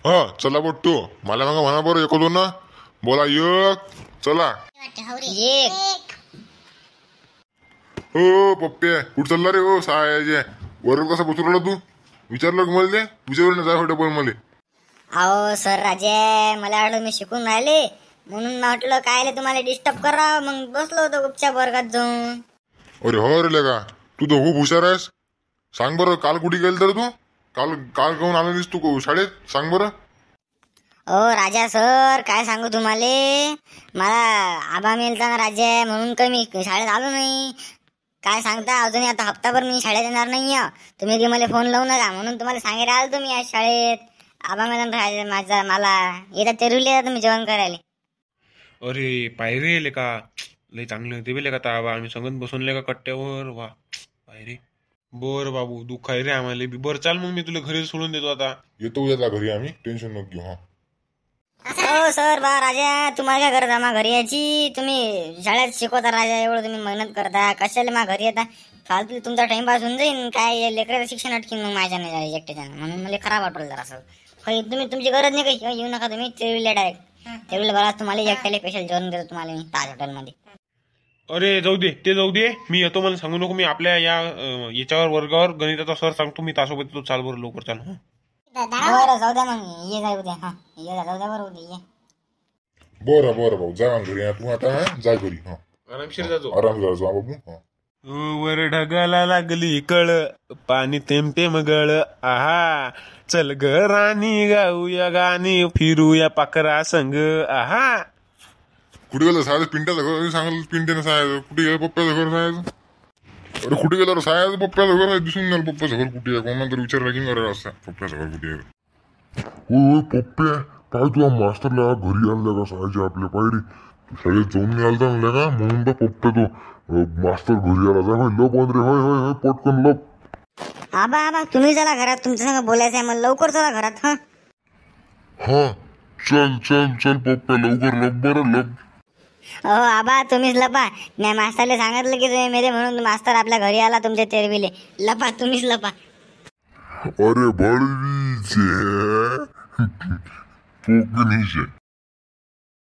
हा चला बट्टू मला मग म्हणा बरं एक दोन ना बोला एक चला. एक हो पप्पे कुठं चालला रे हो सायाचे वरून कसा बसवला तू विचारलं का मला ते विचारलं ना जाय डबल मला. अहो सर राजे मला वाटलं मी शिकून राहिले म्हणून म्हटलं काय तुम्हाला डिस्टर्ब करा मग बसलो होतो गुपच्या वर्गात जाऊन. अरे हो रे का तू तर खूप हुशार आहेस. सांग बरं काल कुठे गेल तर तू काल काल काहून आला नाहीस तू शाळेत सांग बरं. ओ राजा सर काय सांगू तुम्हाला मला आबा मिळता ना राजा म्हणून काही मी शाळेत आलो नाही. काय सांगता अजून आता हप्ताभर मी शाळेत येणार नाही. तुम्ही ती मला फोन लावून नका म्हणून तुम्हाला सांगायला आलो तुम्ही आज शाळेत. आबा मिळता माझा मला येतात तेरुले तुम्ही जेवण करायला. अरे पायरे ले का लय चांगले होते बेले का ताबा आम्ही संगत बसून का कट्ट्यावर वा पायरे. बर बाबू दुःख आहे रे आम्हाला बी. बरं चाल मग मी तुला घरी सोडून देतो आता. येतो उद्याला घरी आम्ही टेन्शन नको घेऊ. हा हो सर बा राजा तुम्हाला काय करत आम्हा घरी यायची तुम्ही शाळेत शिकवता राजा एवढं तुम्ही मेहनत करता कशाला मा घरी येता फालतू तुमचा टाइमपास होऊन जाईन काय लेकराचं शिक्षण अटकीन मग माझ्या नाही एकट्याच्या म्हणून मला खराब वाटलं जरा असं. तुम्ही तुमची गरज नाही काही येऊ नका तुम्ही तेवीला डायरेक्ट तेवीला बघा तुम्हाला एकट्याला स्पेशल जेवण देतो तुम्हाला मी ताज हॉटेलमध्ये. अरे जाऊ दे ते जाऊ दे मी येतो मला सांगू नको. मी आपल्या याच्यावर वर्गावर गणिताचा सर सांगतो मी तासोबत येतो. चाल बरं लवकर चाल. बरं जाऊ द्या मग ये जाऊ द्या हा ये जाऊ द्या बरं उद्या ये. बरं बरं भाऊ जा घरी तू आता जा घरी. हा आरामशीर जातो. आराम जा जा बाबू. हा वर ढगाला लागली कळ पाणी तेम तेम गळ आहा चल ग राणी गाऊया गाणी फिरूया पाकरा संग आहा. कुठे गेलं साहेब पिंट्याचं घर सांगाल पिंट्यानं साहेब कुठे गेलं पप्प्याचं घर साहेब. अरे कुठे गेलं साहेब पप्प्याचं घर दिसून गेलं पप्प्याचं घर कुठे आहे कोणा तर विचारला की अरे असं पप्प्याचं घर कुठे आहे. हो पप्प्या काय तुला मास्तरला घरी आणल्या का साहायचे आपल्या पायरी तू शाळेत जाऊन नाही आलता म्हणल्या का म्हणून तर पप्प्या तो मास्तर घरी आला जा लप रे होय होय होय पटकन लप. आबा आबा तुम्ही चला घरात तुमच्या संग बोलायचं आहे मला लवकर चला घरात. हा हा चल चल चल पप्प्या लवकर लप बरं लप. हो आबा तुम्हीच लपा मी मास्तरला सांगितलं की तुम्ही मेरे म्हणून मास्तर आपल्या घरी आला तुमच्या तेरविले लपा तुम्हीच लपा. अरे बळवीचे पोकणीचे